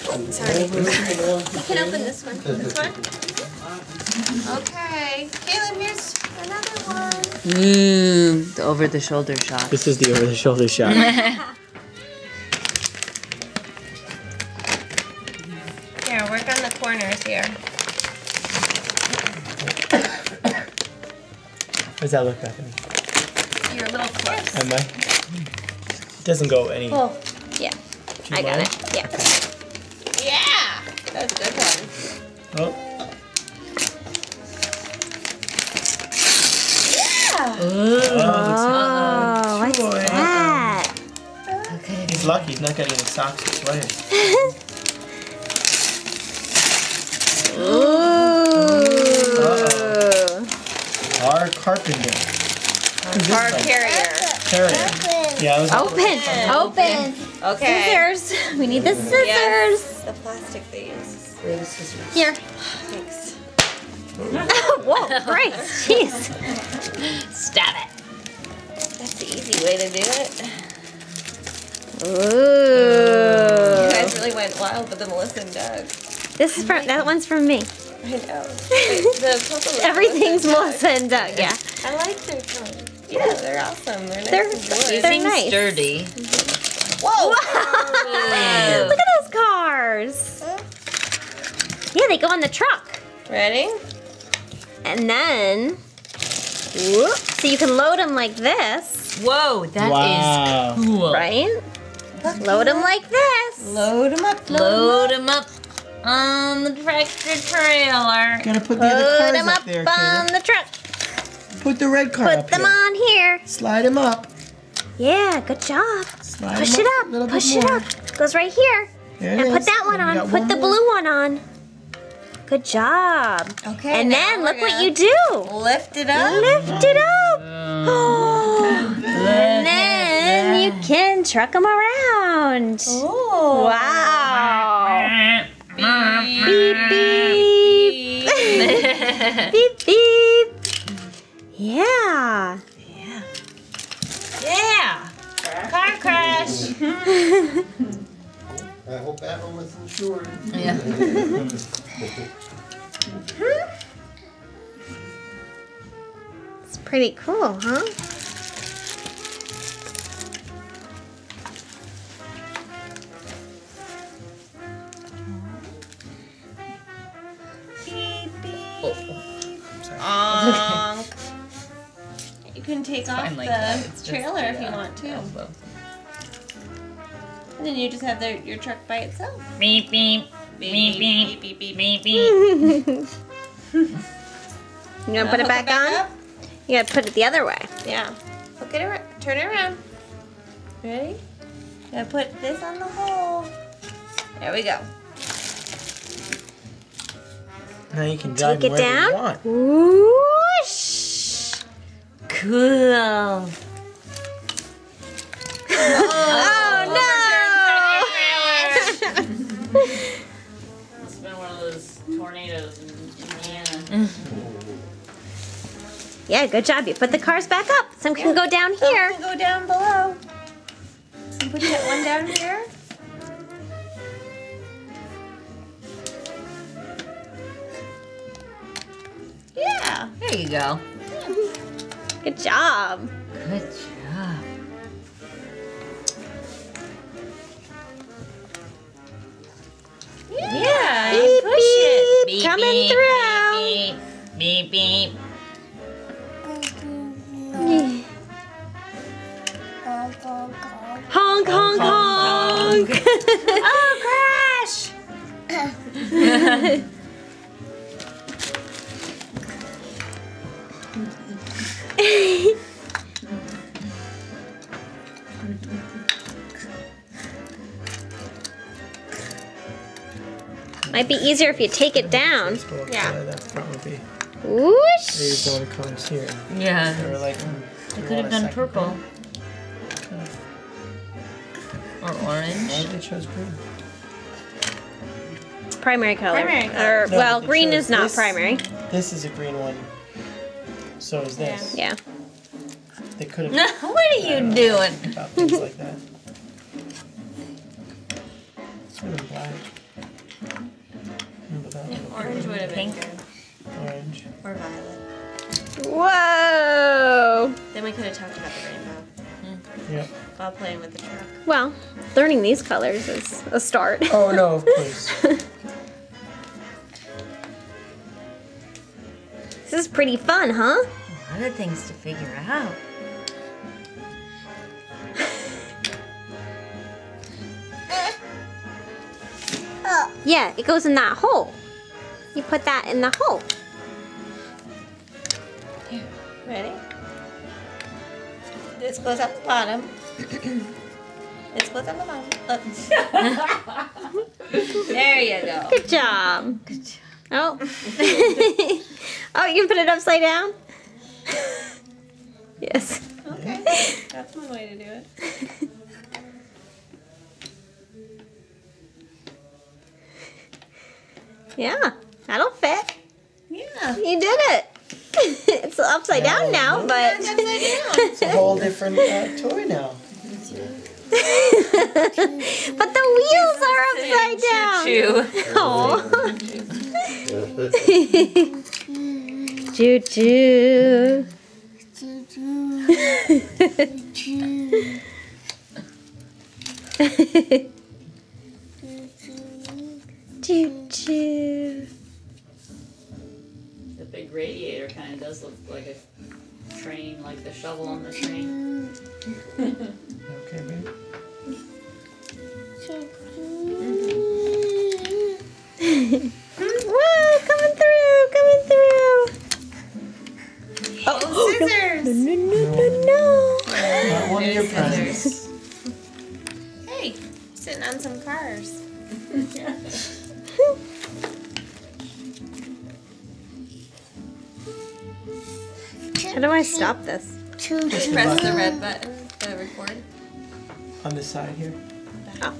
Sorry. You can open this one. This one? Okay. Caleb, here's another one. The over-the-shoulder shot. This is the over-the-shoulder shot. Here, work on the corners here. What does that look like? Your little clips. Am I? It doesn't go any. Oh, yeah. too I got low? it. Yeah. Yeah! That's a good one. Oh. Yeah! Oh, what's boy. that? Okay. He's lucky. He's not getting any socks or sweaters. Car carpenter. Car carrier. Carrier. Yeah, I was Open. Okay. Scissors. We need the scissors. Yes, the plastic they use. Where are the scissors? Here. Thanks. Whoa, great. Jeez. Stab it. That's the easy way to do it. Ooh. You guys really went wild with the Melissa and Doug. This is from, that one's from me. I know. Wait, the purple is Everything's Melissa Melissa and Doug, yeah. I like their colors. Yeah, they're awesome. They're nice They're- and wood. they're nice. Sturdy. Whoa! Look at those cars. Yeah, they go on the truck. Ready? And then, whoop, so you can load them like this, Whoa, that Wow. is cool. right? Load them like this. Load them up. Load them up on the tractor trailer. Gotta put the other Load cars them up up there, on Caleb. the truck. Put the red car Put up them here. on here. Slide him up. Yeah, good job. Slide Push him it a up. little bit Push it more. up. Goes right here. There it And put is. that one And we on. got Put one the more. blue one on. Good job. Okay. And now then we're look what gonna you do. Lift it up. Lift it up. Oh. And then you can truck them around. Ooh. Wow. Beep, Beep, beep. Beep, beep. Yeah. Yeah. Car crash. I hope that one was insured. Yeah. It's pretty cool, huh? Honk. You can take off Fine like that. the It's just trailer if you the, want to. elbow. And then you just have your truck by itself. Beep, beep. Beep, beep. beep, beep. Beep, beep. You gonna put it Hook back on? up? You gotta put it the other way. Yeah. Hook it around. Turn it around. Ready? Gotta put this on the hole. There we go. Now you can drive Take it wherever you down. want. Whoosh. Cool. Oh no! It's been one of those tornadoes in Indiana. Yeah, good job. You put the cars back up. Some can go down here. Some can go down below. And put that one down here. Yeah. There you go. Good job. Good job. Yeah. Beep, and push it. beep. Coming through. Beep, beep, beep. Honk, honk, honk. Oh, crash! Might be easier if you take it down. Baseball Yeah. color, that's probably. They Whoosh. used all the colors here. Yeah. They were like, I could have done purple. Or orange. Why they chose green? Primary color. Primary color. Or, No, well, they green chose is not this. primary. This is a green one. So is this. Yeah. They could have What are you doing? about things like that. Should have been black. But that one- Orange would have been Pink. good. Orange. Or violet. Whoa! Then we could have talked about the rainbow Yep. while playing with the truck. Well, learning these colors is a start. Oh no, of course. This is pretty fun, huh? A lot of things to figure out. Yeah, it goes in that hole. You put that in the hole. Ready? This goes at the bottom. This goes on the bottom. There you go. Good job. Good job. Oh. Oh, you can put it upside down? Yes. Okay. That's one way to do it. Yeah, that'll fit. Yeah. You did it. It's upside down now, but It's upside down. It's a whole different toy now. but the wheels are upside down. Choo-choo. Oh. Choo choo. Choo choo. The big radiator kind of does look like a train, like the shovel on the train. Okay, babe. Whoa, coming through, coming through. Oh, scissors. No. Not one of your There's presents. scissors. Hey, sitting on some cars. How do I stop this? Just press the red button to record. On the side here. Oh.